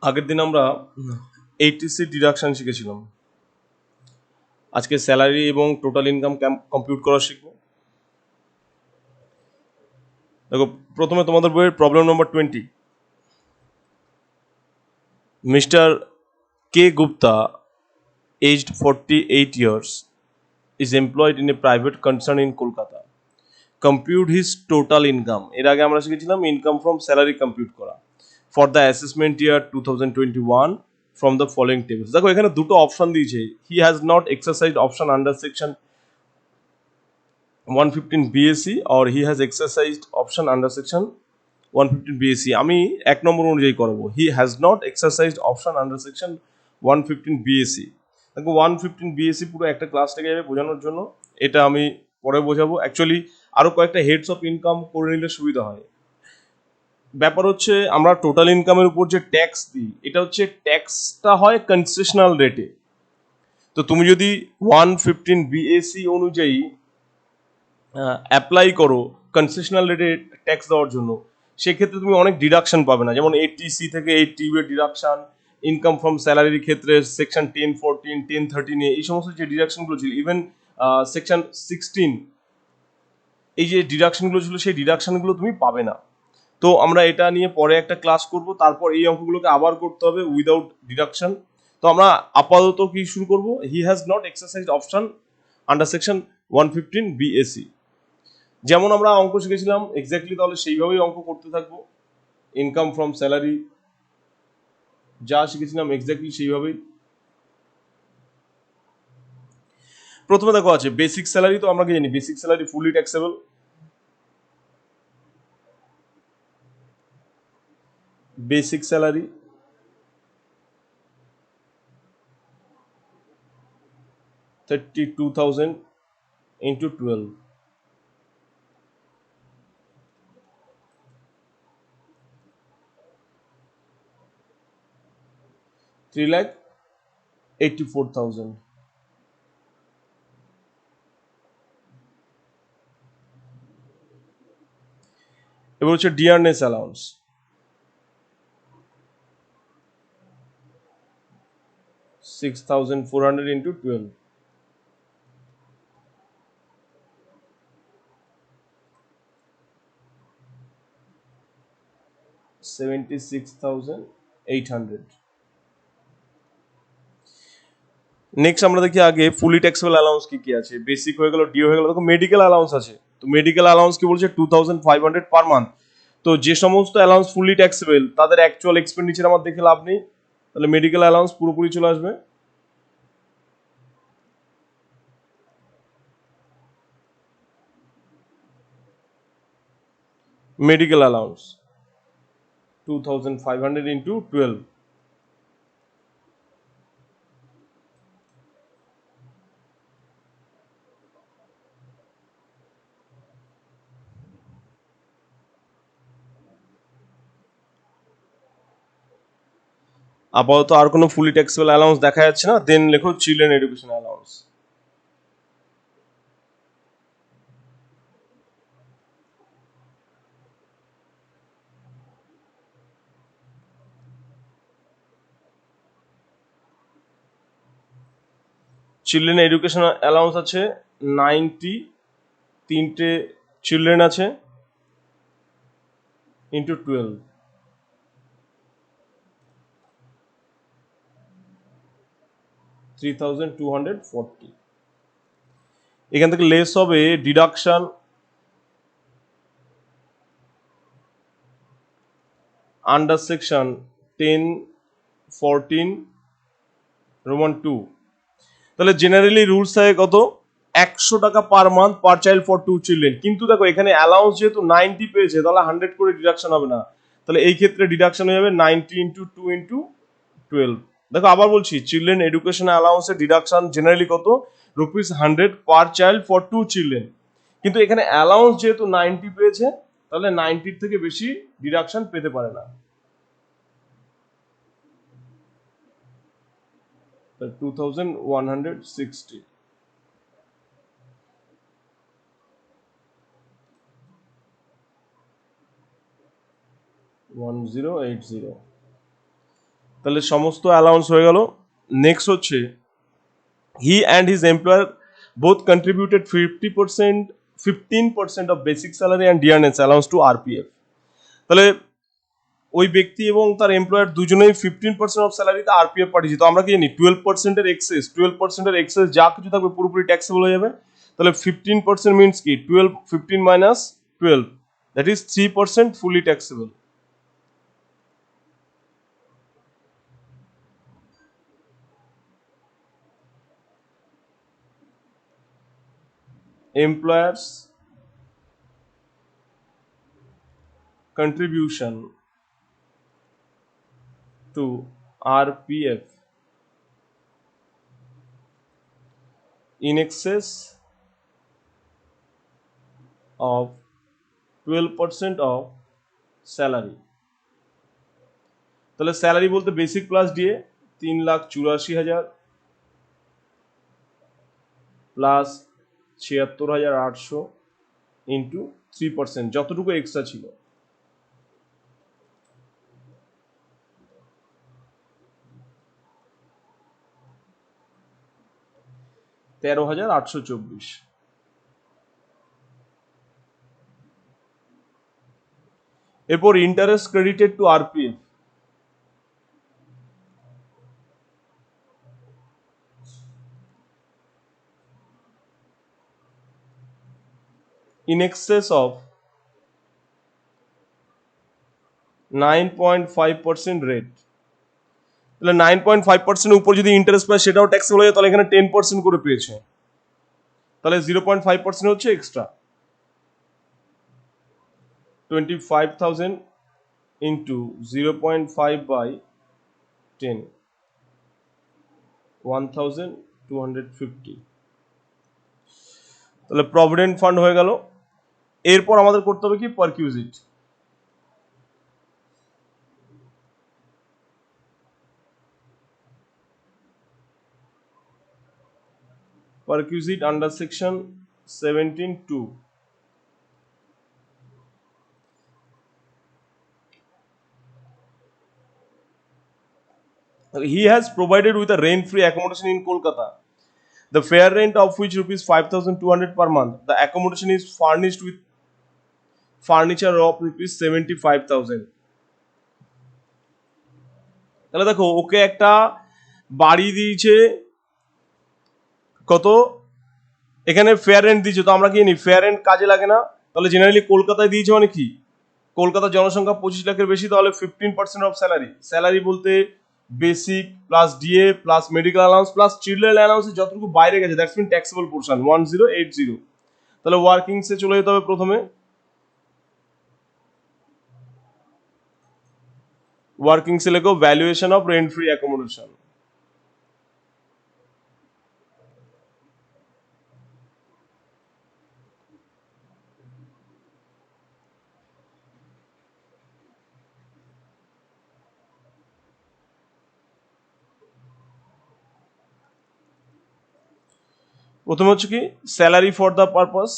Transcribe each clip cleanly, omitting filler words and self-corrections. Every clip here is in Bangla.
আগের দিন আমরা এইচটিসি ডিডাকশন শিখেছিলাম। আজকে স্যালারি এবং টোটাল ইনকাম কম্পিউট করা শিখবো। দেখো, প্রথমে তোমাদের বইয়ের problem number 20। Mister K Gupta, aged 48 years, is employed in a private concern in Kolkata. Compute his total income. এর আগে আমরা শিখেছিলাম ইনকাম ফ্রম স্যালারি কম্পিউট করা for the assessment year 2021 from the following tables. দেখো, এখানে দুটো অপশন দিয়েছে। He has not exercised option under section 115 BAC or he has exercised option under section 115 BAC। আমি এক নম্বর অনুযায়ী করাবো। He has not exercised option under section 115 BAC। দেখো, 115 BAC পুরো একটা ক্লাস থেকে যাবে বোঝানোর জন্য। এটা আমি পরে বোঝাবো। অ্যাকচুয়ালি আরও কয়েকটা হেডস অফ ইনকাম করে নিলে সুবিধা হয়। ব্যাপার হচ্ছে, আমরা টোটাল ইনকামের উপর যে ট্যাক্স দিই, এটা হচ্ছে ট্যাক্সটা হয় কনসেশনাল রেটে। তো তুমি যদি 115 BAC অনুযায়ী অ্যাপ্লাই করো কনসেশনাল রেটে ট্যাক্স দেওয়ার জন্য, সেক্ষেত্রে তুমি অনেক ডিডাকশন পাবে না। যেমন 80C থেকে 80U এর ডিডাকশন, ইনকাম ফ্রম স্যালারির ক্ষেত্রে সেকশন 1014, 1013 এই সমস্ত যে ডিডাকশনগুলো ছিল, ইভেন সেকশন 16 এই যে ডিডাকশনগুলো ছিল, সেই ডিডাকশনগুলো তুমি পাবে না। তো আমরা এটা নিয়ে পরে একটা ক্লাস করব। তারপর এই অঙ্কগুলোকে আবার করতে হবে উইদাউট ডিডাকশন। তো আমরা আপাতত কি শুরু করব? He has not exercised option under section 115 BAC। যেমন আমরা অঙ্ক শিখেছিলাম এক্স্যাক্টলি, তাহলে সেইভাবেই অঙ্ক করতে থাকবো। ইনকাম ফ্রম স্যালারি যা শিখেছিলাম এক্স্যাক্টলি সেইভাবেই। প্রথমে দেখো আছে বেসিক স্যালারি। তো আমরা কি জানি বেসিক স্যালারি ফুলি ট্যাক্সেবল। Basic salary 32,000 into 12, 3,84,000। এবার হচ্ছে ডিয়ারনেস অ্যালাউন্স 6,400 into 12, 76,800। নেক্সট আমরা দেখি আগে ফুলি ট্যাক্সেবল অ্যালাউন্স কি কি আছে। বেসিক হয়ে গেল, ডিও হয়ে গেল। দেখো, মেডিকেল অ্যালাউন্স আছে। তো মেডিকেল অ্যালাউন্স কি বলছে? 2,500 পার মান্থ। তো যে সমস্ত অ্যালাউন্স ফুলি ট্যাক্সেবল, তাদের অ্যাকচুয়াল এক্সপেন্ডিচার আমার দেখে লাভ নেই। তাহলে মেডিকেল অ্যালাউন্স পুরোপুরি চলে আসবে। মেডিকেল অ্যালাউন্স 2,500 into 12, আপাতত আর কোনো ফুলি ট্যাক্সেবল অ্যালাউন্স দেখা যাচ্ছে না। দেন লেখো children education allowance. Children education allowance আছে 90, তিনটে চিলড্রেন আছে ইন্টু 12, 3,240। এখান থেকে লেস হবে ডিডাকশন আন্ডার সেকশন 1014 রোমান 2। তাহলে জেনারেলি রুলস থাকে কত? 100 টাকা per month per child for 2 children. কিন্তু দেখো, এখানে অ্যালাউন্স যেহেতু 90 পেয়েছে, তাহলে 100 করে ডিডাকশন হবে না। তাহলে এই ক্ষেত্রে ডিডাকশন হয়ে যাবে 90 ইন্টু 2 ইন্টু 12। দেখো, আবার বলছি, চিলড্রেন এডুকেশন অ্যালাউন্সের ডিডাকশন জেনারেলি কত? ₹100 পার চাইল্ড ফর 2 চিলড্রেন। কিন্তু এখানে অ্যালাউন্স যেহেতু 90 পেয়েছে, তাহলে 90 থেকে বেশি ডিডাকশন পেতে পারে না। 2,160, 1080। তাহলে সমস্ত অ্যালাউন্স হয়ে গেল। নেক্সট হচ্ছে he and his employer both contributed 15% of basic salary and dearness allowance to RPF. তাহলে ওই ব্যক্তি এবং তার এমপ্লয়ার দুজনেই 15% অফ স্যালারিতে আরপিএফ পাঠিয়েছে। তো আমরা কি জানি 12%-এর এক্সেস যা কিছু থাকবে পুরোপুরি ট্যাক্সেবল হয়ে যাবে। তাহলে 15% মিনস কি 15 minus 12, that is 3% fully taxable. Employers contribution to RPF in excess of 12% of salary। তাহলে স্যালারি বলতে basic plus DA 3,84,000 plus 76,800 into 3%, যতটুকু এক্সট্রা ছিল। 13,824। এরপর interest credited two RPF. in excess of 9.5% rate. তাহলে 9.5% উপর যদি ইন্টারেস্ট পায় সেটাও ট্যাক্সেবল হয়ে যায়, তাহলে এখানে 10% করে পেয়েছে, তাহলে 0.5% হচ্ছে এক্সট্রা। 25,000 into 0.5 by 10, 1,250। তাহলে প্রভিডেন্ট ফান্ড হয়ে গেল। এরপর আমাদের করতে হবে কি পারকিউজিট। পারকিউজিট under section 17(2). He has provided with a rent-free accommodation in Kolkata, the fair rent of which rupees 5,200 per month. The accommodation is furnished with furniture of rupees 75,000। তাহলে দেখো ওকে একটা বাড়ি দিয়েছে কত, এখানে ফেয়ার রেন্ট দিয়েছে, তো আমরা কি জানি ফেয়ার রেন্ট কাজে লাগে না। তাহলে জেনারেলি কলকাতায় দিয়েছে মানে কি, কলকাতার জনসংখ্যা 25 লাখের বেশি, তাহলে 15% অফ স্যালারি। স্যালারি বলতে basic plus DA plus medical allowance plus children allowance যতটুকু বাইরে গেছে, দ্যাটস মিন ট্যাক্সেবল পোর্শন 1080। তাহলে ওয়ার্কিংসে চলে যেতে হবে প্রথমে। ওয়ার্কিংসে লেখো valuation of rent free accommodation. প্রথমে হচ্ছে কি salary for the purpose.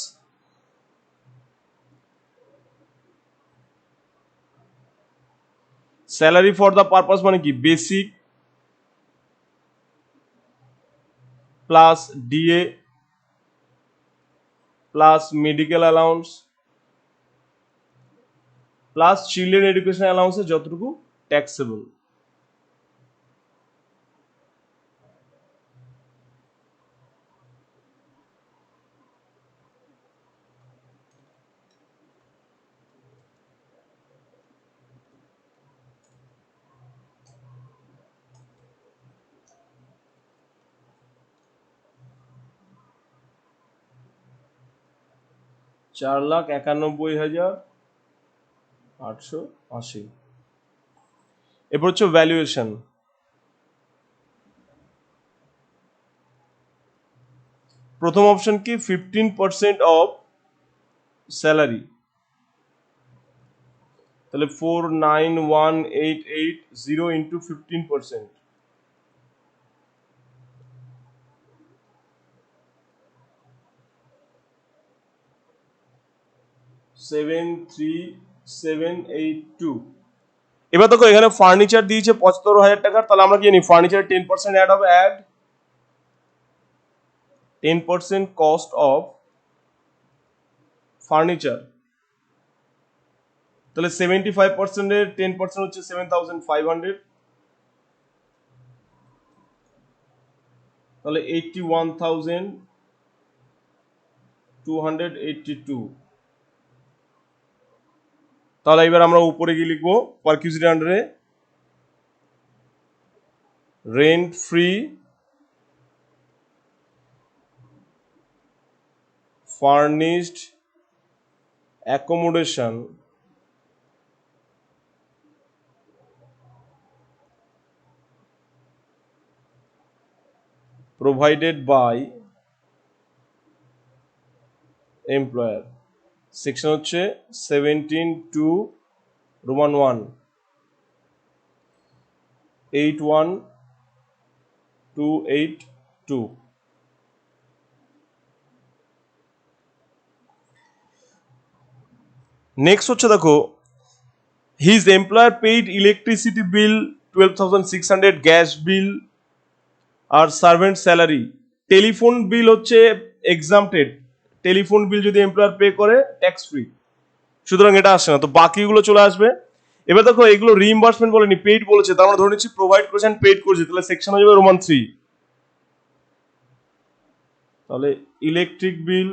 Salary for the purpose মানে কি basic plus DA plus medical allowance plus children education অ্যালাউন্সে যতটুকু ট্যাক্সেবল। $4,91,880। এরপর হচ্ছে ভ্যালুয়েশন। প্রথম অপশন কি 15% অফ স্যালারি, তাহলে 491,880 ইন্টু 15%, 73782। এবার দেখো এখানে ফার্নিচার দিয়েছে 75,000 টাকার, তাহলে আমরা কি জানি ফার্নিচার 10% অ্যাড হবে, অ্যাড 10% কস্ট অফ ফার্নিচার, তাহলে 75%-এর 10% হচ্ছে 7,500, তাহলে 81,282। তাহলে এবার আমরা উপরে গিয়ে লিখবো পারকিউজিটি আন্ডারে rent free furnished accommodation provided by employer। Section হচ্ছে 17 to Roman 1, 81,282। নেক্সট হচ্ছে দেখো his employer paid electricity bill 12,600, gas bill আর সার্ভেন্ট স্যালারি। টেলিফোন বিল হচ্ছে এক্সাম্পটেড, টেলিফোন বিল যদি এমপ্লয়ার পে করে ট্যাক্স ফ্রি, সুতরাং এটা আসছে না, তো বাকিগুলো চলে আসবে। এবার দেখো এগুলো রিইম্বার্সমেন্ট বলেনি, পেইড বলেছে, তার আমরা ধরে নিচ্ছি প্রোভাইড করেছেন, পেইড করেছে, তাহলে সেকশন হয়ে যাবে রোমান 3। তাহলে electric bill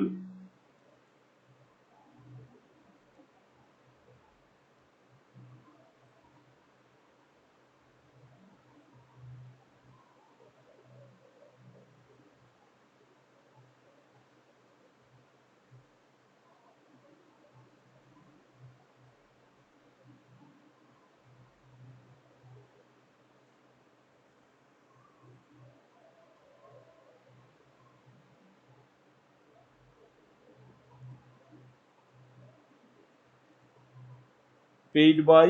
paid by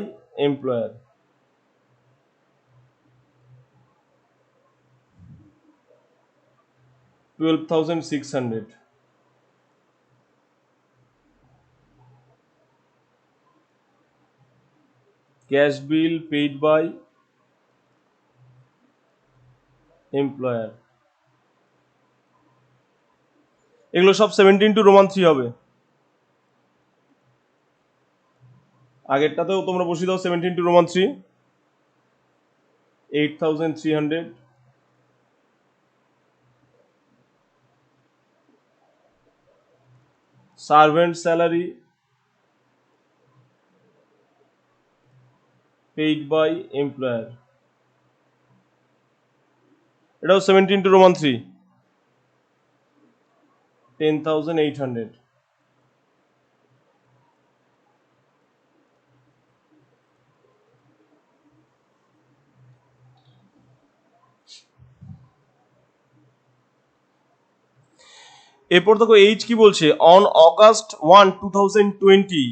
employer, $12,600। Cash bill paid by employer, এগুলো সব 17 টু রোমান 3 হবে। আগেরটাতেও তোমরা বসিয়ে দাও 17 to roman 3, 8,300। Servant salary paid by employer, এটাও 17 টু রোমান 3, 10,800। এরপর দেখো এইচ কি বলছে, on August 1, 2020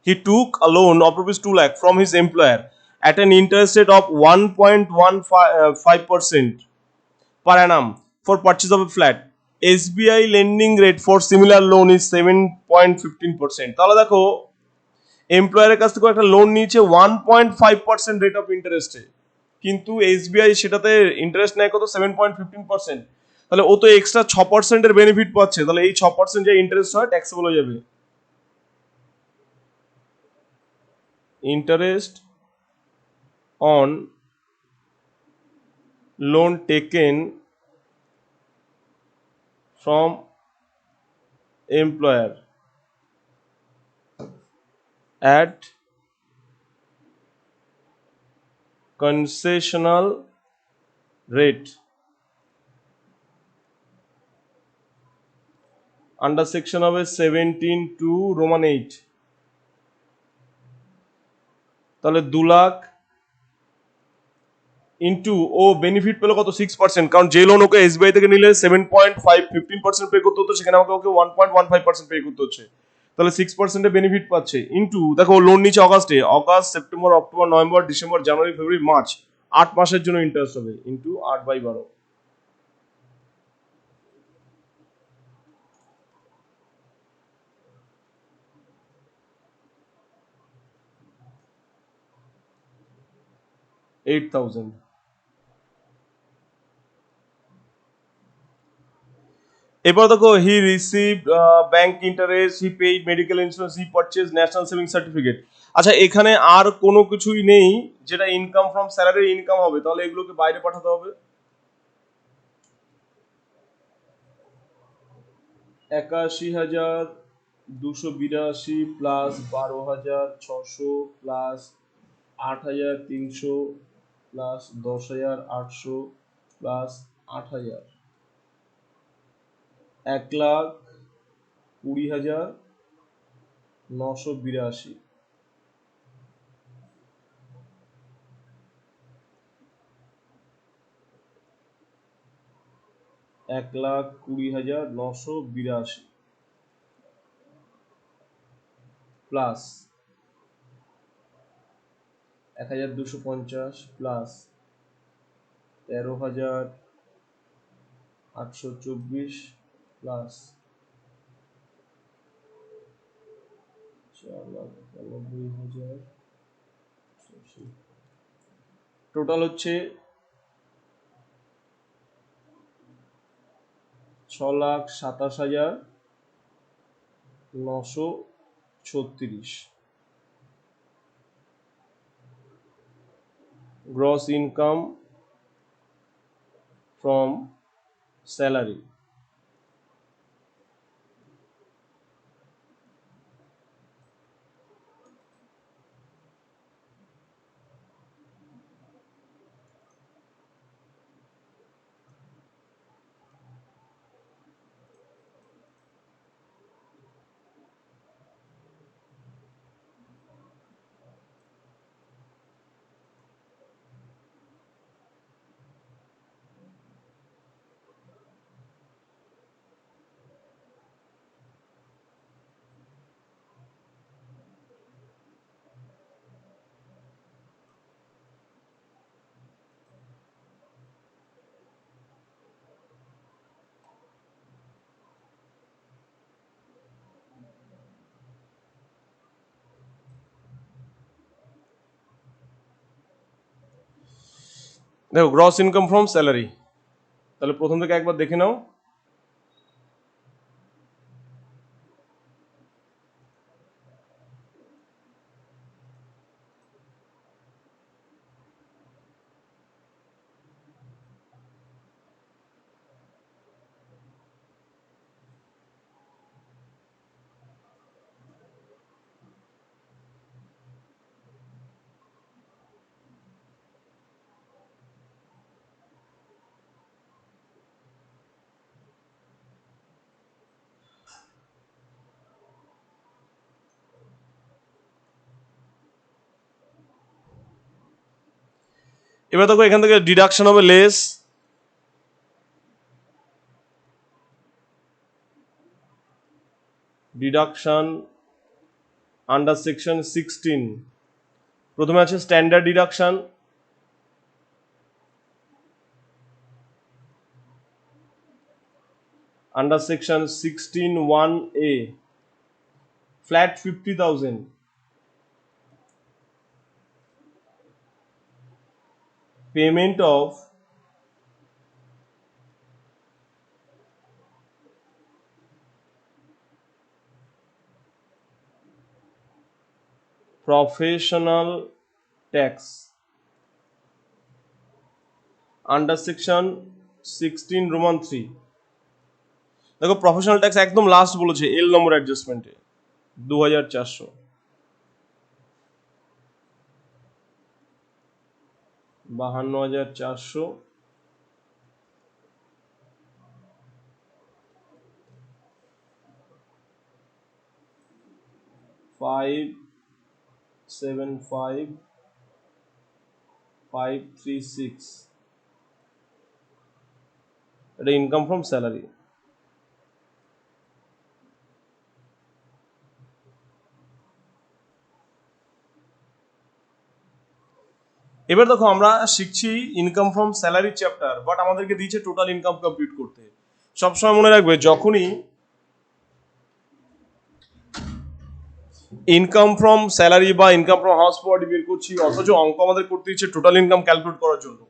he took a loan of rupees 2 lakh from his employer at an interest rate of 1.15% per annum for purchase of a flat. SBI lending rate for similar loan is 7.15%। তাহলে দেখো এমপ্লয়ারের কাছ থেকে একটা লোন নিয়েছে 1.5% রেট অফ ইন্টারেস্টে, কিন্তু এসবিআই সেটাতে ইন্টারেস্ট নেয় কত, 7.15%। তাহলে ও তো এক্সট্রা 6%-এর বেনিফিট পাচ্ছে, তাহলে এই 6% যে ইন্টারেস্ট হয় ট্যাক্সেবল হয়ে যাবে। Interest on loan taken from employer at concessional rate under section হবে 17 টু রোমান 8। তাহলে 2 লাখ ইন্টু ও বেনিফিট পেলো কত, 6%, কারণ যে লোন ওকে এসবিআই থেকে নিলে 7.15% পে করতে হতো, সেখানে আমাকে ওকে 1.15% পে করতে হচ্ছে, তাহলে 6%-এর বেনিফিট পাচ্ছে। ইন্টু দেখো লোন নিচ্ছে অগাস্টে, August September October November December January February March, 8 মাসের জন্য ইন্টারেস্ট হবে, ইন্টু 8/12। 8,000। এবার দেখো হি রিসিভড ব্যাংক ইন্টারেস্ট, হি পেইড মেডিকেল ইন্স্যুরেন্স, হি পারচেজ ন্যাশনাল সেভিং সার্টিফিকেট। আচ্ছা এখানে আর কোনো কিছুই নেই যেটা ইনকাম ফ্রম স্যালারি ইনকাম হবে, তাহলে এগুলোকে বাইরে পাঠাতে হবে। 81,282 plus 12,600 plus 8,300 plus 10,800 plus 8,000, 1,20,982। 1,20,982 plus 1,250 plus 13,824 plus 4,90,000, total হচ্ছে 6,27,936 গ্রস ইনকাম ফ্রম স্যালারি। দেখো গ্রস ইনকাম ফ্রম স্যালারি, তাহলে প্রথম থেকে একবার দেখে নাও। এবার দেখো এখান থেকে ডিডাকশন হবে লেস, ডিডাকশন আন্ডার সেকশন 16। প্রথমে আছে standard deduction, under section 16(1)(a), flat 50,000, payment of professional tax, under section 16(3). দেখো প্রফেশনাল ট্যাক্স একদম লাস্ট বলেছে এল নম্বর অ্যাডজাস্টমেন্টে 2,400, 52,400 575,536, এটা ইনকাম ফ্রম স্যালারি। এবার দেখো আমরা শিখছি income from salary chapter, but আমাদেরকে দিয়েছে টোটাল ইনকাম কম্পিউট করতে। সবসময় মনে রাখবে ইনকাম ফ্রম স্যালারি বা ইনকাম ফ্রম হাউস প্রপার্টি বের করছি, অথচ অঙ্ক আমাদের করতে ইচ্ছে টোটাল ইনকাম ক্যালকুলেট করার জন্য।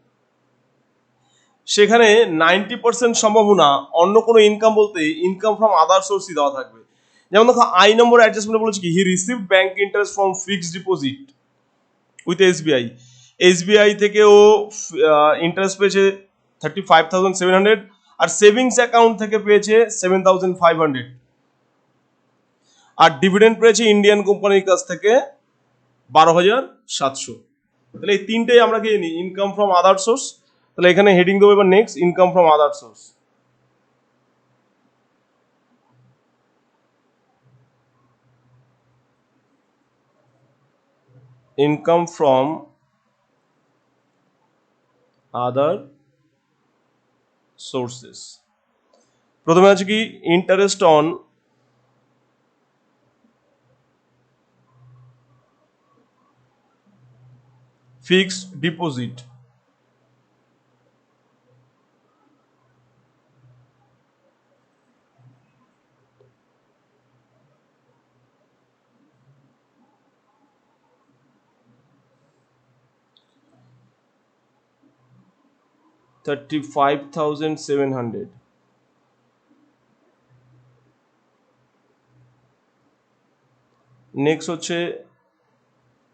সেখানে 90% সম্ভাবনা অন্য কোনো ইনকাম বলতে ইনকাম ফ্রম আদার সোর্সই দেওয়া থাকবে। যেমন দেখো আই নম্বর অ্যাডজাস্টমেন্ট বলেছে কি, হি receive bank interest from fixed deposit with SBI. SBI থেকে ও ইন্টারেস্ট পেয়েছে 35,700, আর সেভিংস অ্যাকাউন্ট থেকে পেয়েছে 7,500, আর ডিভিডেন্ড পেয়েছে ইন্ডিয়ান কোম্পানির কাছ থেকে 12,700। তাহলে এই তিনটেই আমরা কি জানি, ইনকাম ফ্রম আদার সোর্স। তাহলে এখানে হেডিং দেবো এবার next, income from other source. Income from other sources, প্রথমে আছে কি interest on fixed deposit, $35,700। Next হচ্ছে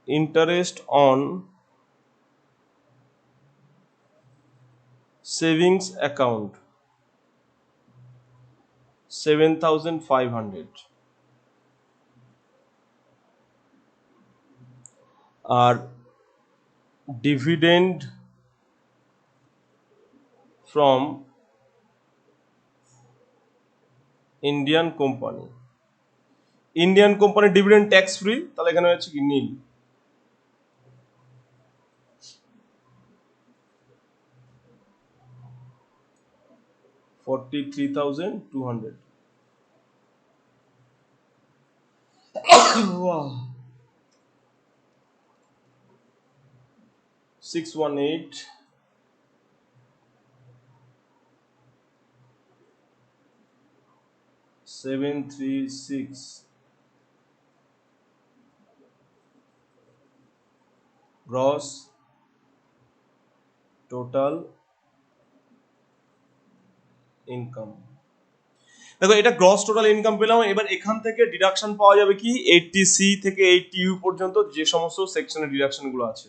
ইন্টারেস্ট অন সেভিংস অ্যাকাউন্ট 7,500, আর dividend from Indian company. Indian কোম্পানির ডিভিডেন্ড ট্যাক্স ফ্রি, তাহলে এখানে হচ্ছে কি নীল। $43,200। 618 736 গ্রস টোটাল ইনকাম। দেখো এটা গ্রস টোটাল ইনকাম পেলাম। এবার এখান থেকে ডিডাকশন পাওয়া যাবে কি 80C থেকে 80U পর্যন্ত যে সমস্ত সেকশনের ডিডাকশন গুলো আছে।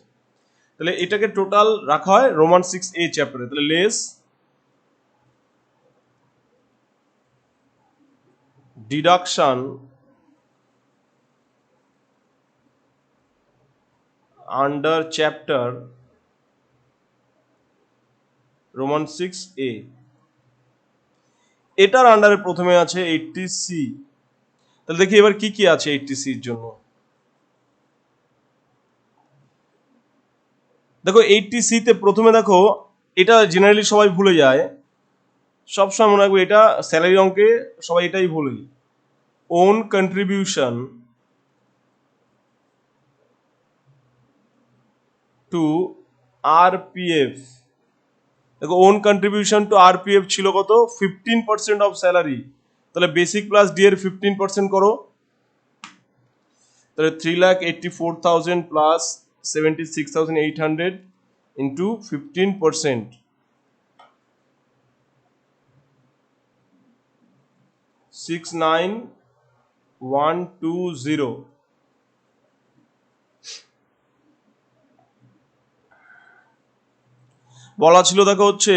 তাহলে এটাকে টোটাল রাখা হয় রোমান 6A চ্যাপ্টারে। তাহলে less deduction under chapter Roman 6A, এটার আন্ডারে প্রথমে আছে 80C। তাহলে দেখি এবার কি কি আছে 80C এর জন্য। দেখো 80C তে প্রথমে দেখো, এটা জেনারেলি সবাই ভুলে যায়, সবসময় মনে রাখবে এটা স্যালারি অঙ্কে সবাই এটাই ভুলে, ওন কন্ট্রিবিউশন টু আরপিএফ। দেখো ওন কন্ট্রিবিউশন টু আরপিএফ ছিল কত, 15% অফ স্যালারি। তাহলে বেসিক প্লাস ডি এর 15% করো, তাহলে 3,84,000 প্লাস 76,800 ইন্টু 15%, 69,120। বলা ছিল দেখো হচ্ছে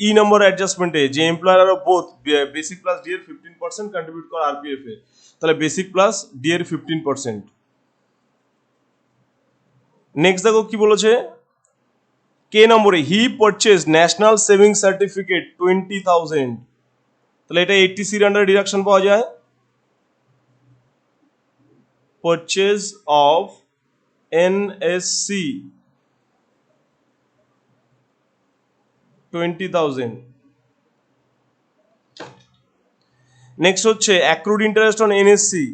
ই নম্বর অ্যাডজাস্টমেন্টে যে এমপ্লয়ার আর বোথ বেসিক প্লাস ডি এর 15% কন্ট্রিবিউট করে আরপিএফ এ, তাহলে বেসিক প্লাস ডি এর 15%। নেক্সট দেখো কি বলেছে, কে নম্বরে হি পারচেজ ন্যাশনাল সেভিং সার্টিফিকেট 20,000। তাহলে এটা 80C এর আন্ডারে ডিডাকশন পাওয়া যায়, পারচেজ অফ এনএসসি 20,000। নেক্সট হচ্ছে accrued interest on NSC,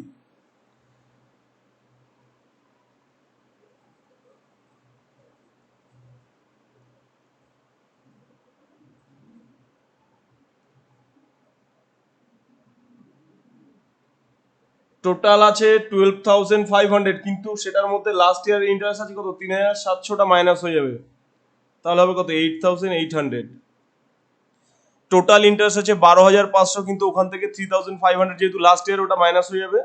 total আছে 12,500, কিন্তু সেটার মধ্যে লাস্ট ইয়ার ইন্টারেস্ট আছে কত 3,700টা মাইনাস হয়ে যাবে, তাহলে হবে কত 8,800। টোটাল ইন্টারেস্ট আছে 12,500, কিন্তু ওখান থেকে 3,500 যেহেতু লাস্ট ইয়ার ওটা মাইনাস হয়ে যাবে।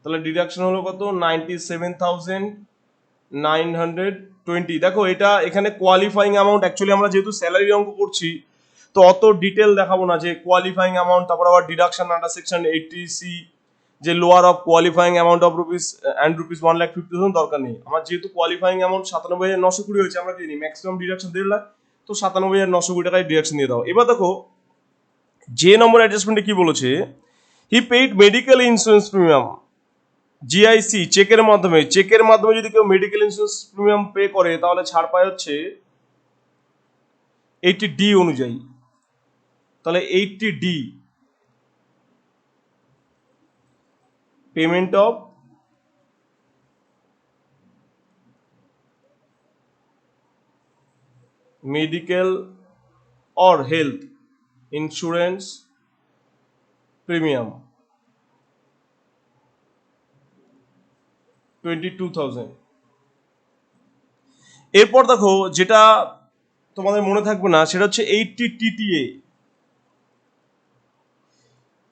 তাহলে ডিডাকশন হলো কত 97,920। দেখো এটা এখানে কোয়ালিফাইং অ্যামাউন্ট, অ্যাকচুয়ালি আমরা যেহেতু স্যালারি অঙ্ক করছি তো অত ডিটেল দেখাবো না যে কোয়ালিফাইং অ্যামাউন্ট, তারপর আবার ডিডাকশন আন্ডার সেকশন 80C, যে lower of qualifying amount of rupees and rupees 1,50,000 দরকার নেই। আমার যেহেতু কোয়ালিফাইং অ্যামাউন্ট 97,920 হয়েছে, আমরা দিই ম্যাক্সিমাম ডিডাকশন 1.5 লাখ, তো 97,920 টাকায় ডিডাকশন দিয়ে দাও। এবার দেখো যে নম্বর অ্যাডজাস্টমেন্টে কি বলেছে, হি paid medical insurance premium GIC চেকের মাধ্যমে। চেকের মাধ্যমে যদি কেউ মেডিকেল ইন্স্যুরেন্স প্রিমিয়াম পে করে তাহলে ছাড় পায় হচ্ছে 80D অনুযায়ী। তাহলে 80D payment of medical or health insurance premium 22,000। এরপর দেখো যেটা তোমাদের মনে থাকবে না সেটা হচ্ছে 80 TTA।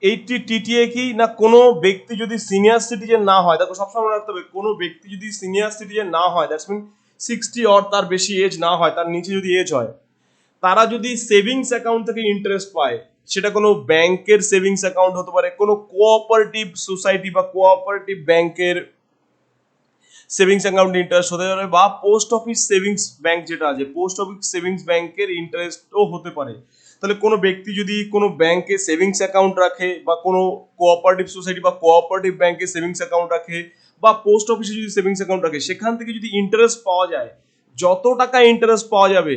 80 TTA কি না, কোনো ব্যক্তি যদি সিনিয়র সিটিজেন না হয়, দেখো সবসময় মনে রাখতে হবে কোনো ব্যক্তি যদি সিনিয়র সিটিজেন না হয়, দ্যাটস মিন 60 অর তার বেশি এজ না হয়, তার নিচে যদি এজ হয়, তারা যদি সেভিংস অ্যাকাউন্ট থেকে ইন্টারেস্ট পায়, সেটা কোনো ব্যাংকের সেভিংস অ্যাকাউন্ট হতে পারে, কোনো কোঅপারেটিভ সোসাইটি বা কোঅপারেটিভ ব্যাংকের সেভিংস অ্যাকাউন্ট ইন্টারেস্ট হতে পারে, বা পোস্ট অফিস সেভিংস ব্যাংক যেটা আছে পোস্ট অফিস সেভিংস ব্যাংকের ইন্টারেস্টও হতে পারে। তাহলে কোনো ব্যক্তি যদি কোনো ব্যাংকে সেভিংস অ্যাকাউন্ট রাখে, বা কোনো কোঅপারেটিভ সোসাইটি বা কোঅপারেটিভ ব্যাংকে সেভিংস অ্যাকাউন্ট রাখে, বা পোস্ট অফিসে যদি সেভিংস অ্যাকাউন্ট রাখে, সেখান থেকে যদি ইন্টারেস্ট পাওয়া যায়, যত টাকা ইন্টারেস্ট পাওয়া যাবে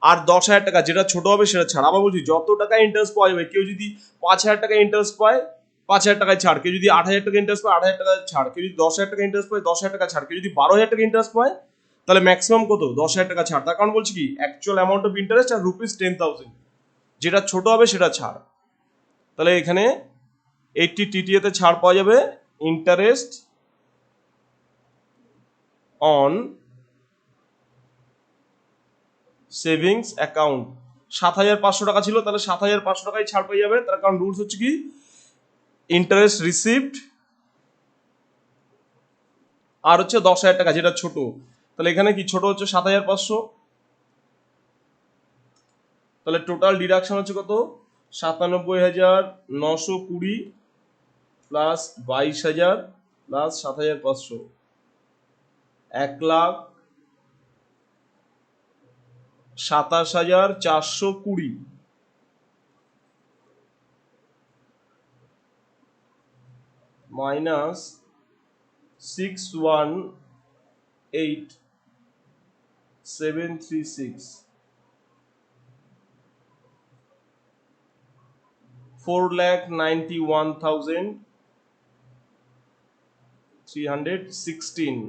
আর 10,000 টাকা যেটা ছোট হবে সেটা ছাড়। আবার বলছি যত টাকা ইন্টারেস্ট পাওয়া যাবে, কেউ যদি 5,000 টাকা ইন্টারেস্ট পায় 5,000 টাকায় ছাড়, কেউ যদি 8,000 টাকা ইন্টারেস্ট পায় 8,000 টাকা ছাড়, কেউ যদি 10,000 টাকা ইন্টারেস্ট পায় 10,000 টাকা ছাড়, কেউ যদি 12,000 টাকা ইন্টারেস্ট পায় তাহলে ম্যাক্সিমাম কত 10,000 টাকা ছাড়। তার কারণ বলছি কি actual amount of interest are rupees 10,000, যেটা ছোট হবে সেটা ছাড়। তাহলে এখানে 80 TTA তে ছাড় পাওয়া যাবে ইন্টারেস্ট অন সেভিংস অ্যাকাউন্ট। 7,500 টাকা ছিল, তাহলে 7,500 টাকায় ছাড় পেয়ে যাবে, তার কারণ রুলস হচ্ছে কি ইন্টারেস্ট রিসিভড আর হচ্ছে 10,000 টাকা যেটা ছোট। তাহলে এখানে কি ছোট হচ্ছে 7,500, তাহলে টোটাল ডিডাকশন হচ্ছে কত 97,920 প্লাস 22,000 প্লাস 7,500, 1,27,420 মাইনাস 618,736, 4,91,316।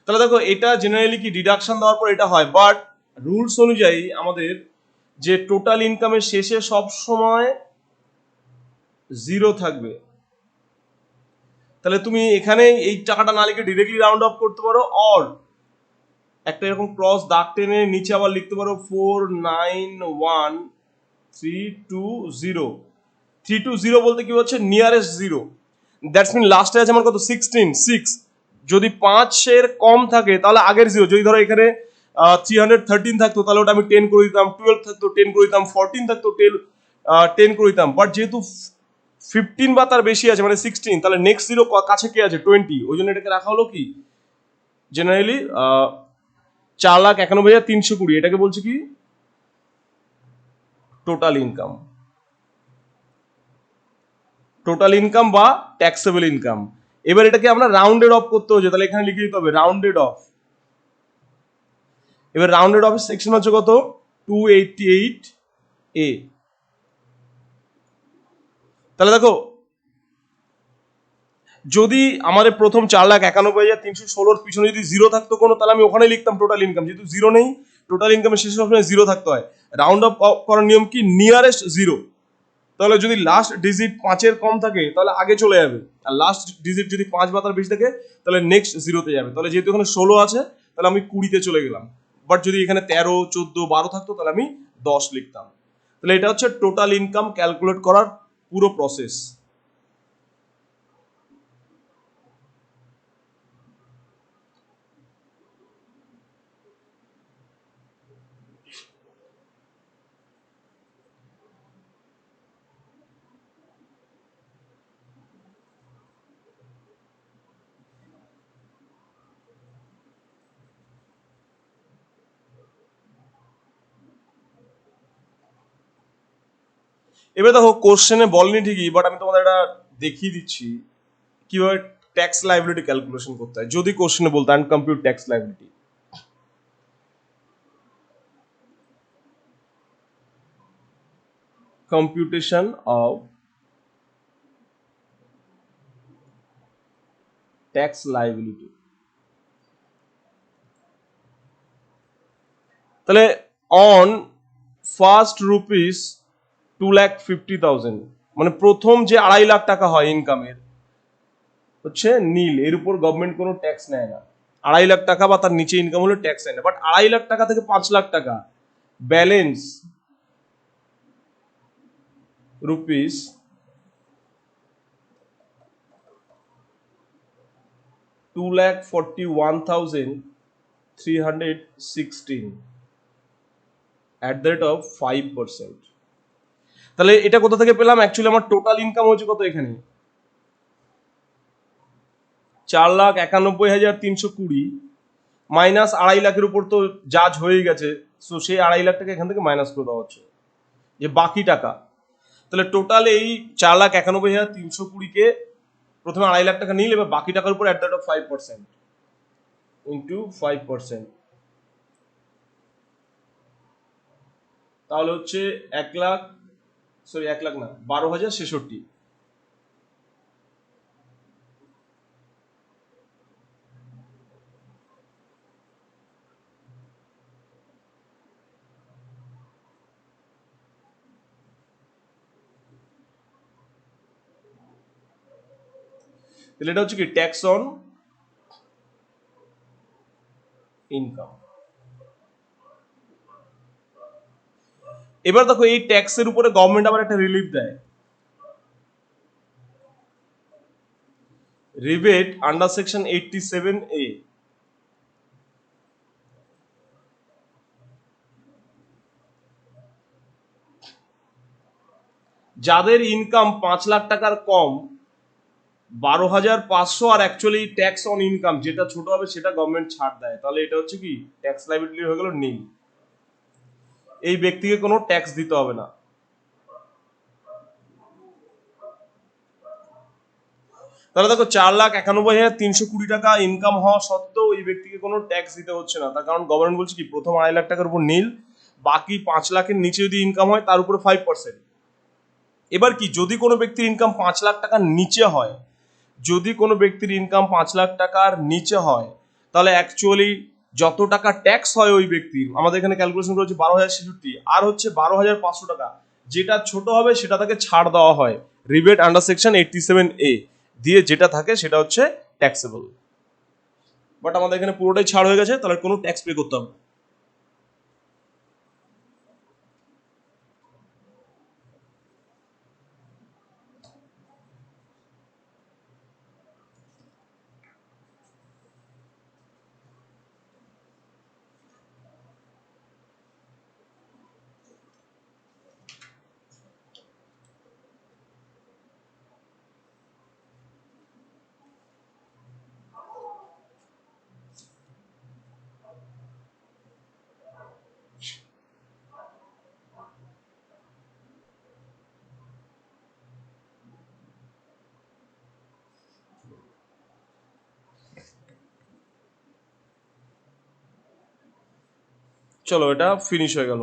তাহলে দেখো এটা জেনারেলি কি ডিডাকশন দেওয়ার পর এটা হয়, বাট রুলস অনুযায়ী আমাদের যে টোটাল ইনকামের শেষে সব সময় জিরো থাকবে। তাহলে তুমি এখানে এই টাকাটা না লিখে ডিরেক্টলি রাউন্ড অফ করতে পারো, অর একটা এরকম ক্রস দাগ টেনে নিচে আবার লিখতে পারো 491,320। 320 বলতে কি হচ্ছে নিয়ারেস্ট জিরো, দ্যাটস মিন লাস্টে আছে আমার কত 16 যদি 5-এর কম থাকে তাহলে আগের জিরো। যদি ধরো এখানে 313 থাকতো তাহলে ওটা আমি 10 করে দিতাম, 12 থাকতো 10 করে দিতাম, 14 থাকতো 10 করে দিতাম, বাট যেহেতু 15 বা তার বেশি আছে মানে 16, তাহলে নেক্সট জিরো কাছে কে আছে 20, ওই জন্য এটাকে রাখা হলো কি জেনারেলি 4,91,320। এটাকে বলছে কি টোটাল ইনকাম, টোটাল ইনকাম বা ট্যাক্সেবল ইনকাম। এবার এটাকে আমরা রাউন্ডেড অফ করতে হচ্ছে, তাহলে এখানে লিখে দিতে হবে রাউন্ডেড অফ। এবার রাউন্ডেড অফ সেকশন হচ্ছে কত 288A। তাহলে দেখো যদি আমাদের প্রথম 4,91,316 পিছনে যদি জিরো থাকতো কোনো, তাহলে আমি ওখানে লিখতাম টোটাল ইনকাম। যেহেতু জিরো নেই, টোটাল ইনকামের শেষে সবসময় জিরো থাকতে হয়। রাউন্ড অফ করার নিয়ম কি, নিয়ারেস্ট জিরো। তাহলে যদি লাস্ট ডিজিট 5-এর কম থাকে তাহলে আগে চলে যাবে, আর লাস্ট ডিজিট যদি 5 বা তার বেশি থাকে তাহলে নেক্সট জিরোতে যাবে। তাহলে যেহেতু এখানে 16 আছে তাহলে আমি 20-তে চলে গেলাম। বাট যদি এখানে 13, 14, 12 থাকতো তাহলে আমি 10 লিখতাম। তাহলে এটা হচ্ছে টোটাল ইনকাম ক্যালকুলেট করার পুরো প্রসেস। এবার দেখো কোশ্চেনে বলেনি ঠিকই, বাট আমি তোমাদের এটা দেখিয়ে দিচ্ছি কিভাবে ট্যাক্স লাইবিলিটি ক্যালকুলেশন করতে হয়। যদি কোশ্চেনে বলতো and compute tax liability, computation of tax liability, তাহলে অন ফার্স্ট রুপিস 2,50,000, মানে প্রথম যে 2.5 লাখ টাকা হয় ইনকামের হচ্ছে নীল, এর উপর গভর্নমেন্ট কোনো ট্যাক্স নেয় না। 2.5 লাখ টাকা বা তার নিচে ইনকাম হলে ট্যাক্স নেয় না। বাট 2.5 লাখ টাকা থেকে 5 লাখ টাকা balance rupees 2,41,316 at the rate of 5%। তাহলে এটা কোথা থেকে পেলাম? অ্যাকচুয়ালি আমার টোটাল ইনকাম হচ্ছে কত এখানে, 4,91,320 মাইনাস 2.5 লাখের উপর তো জাজ হয়ে গেছে। সো সেই 2.5 লাখ টাকা এখান থেকে মাইনাস করে দেওয়া হচ্ছে, যে বাকি টাকা। তাহলে টোটাল এই 4,91,320-কে প্রথমে 2.5 লাখ টাকা নিলে, এবার বাকি টাকার উপর at the rate of 5% into 5%, তাহলে হচ্ছে 1 লাখ, সরি 1 লাখ না, 12,066। তাহলে এটা হচ্ছে কি ট্যাক্স অন ইনকাম। এবার দেখো এই ট্যাক্সের উপরে গভর্নমেন্ট আবার একটা রিলিফ দেয়, রিবেট আন্ডার সেকশন 87A। যাদের ইনকাম 5 লাখ টাকার কম, 12,500, আর অ্যাকচুয়ালি ট্যাক্স অন ইনকাম যেটা ছোট হবে সেটা গভর্নমেন্ট ছাড় দেয়, তাহলে এটা হচ্ছে কি ট্যাক্স লাইবিলিটি হয়ে গেল নীল। এই ব্যক্তিকে কোনো ট্যাক্স দিতে হবে না। তাহলে দেখো 4,91,320 টাকা ইনকাম হওয়া সত্ত্বেও এই ব্যক্তিকে কোনো ট্যাক্স দিতে হচ্ছে না, তার কারণ গভর্নমেন্ট বলছে কি প্রথম 2.5 লাখ টাকার উপর নীল, বাকি 5 লাখের নিচে যদি ইনকাম হয় তার উপরে 5%। এবার কি যদি কোনো ব্যক্তির ইনকাম 5 লাখ টাকার নিচে হয়, যদি কোনো ব্যক্তির ইনকাম 5 লাখ টাকার নিচে হয়, তাহলে অ্যাকচুয়ালি যত টাকা ট্যাক্স হয় ওই ব্যক্তির, আমাদের এখানে ক্যালকুলেশন করেছে 12,066, আর হচ্ছে 12,500 টাকা যেটা ছোট হবে সেটা তাকে ছাড় দেওয়া হয় রিবেট আন্ডার সেকশন 87A দিয়ে, যেটা থাকে সেটা হচ্ছে ট্যাক্সেবল। বাট আমাদের এখানে পুরোটাই ছাড় হয়ে গেছে, তাহলে কোনো ট্যাক্স পে করতে হবে না। চলো এটা ফিনিশ হয়ে গেল।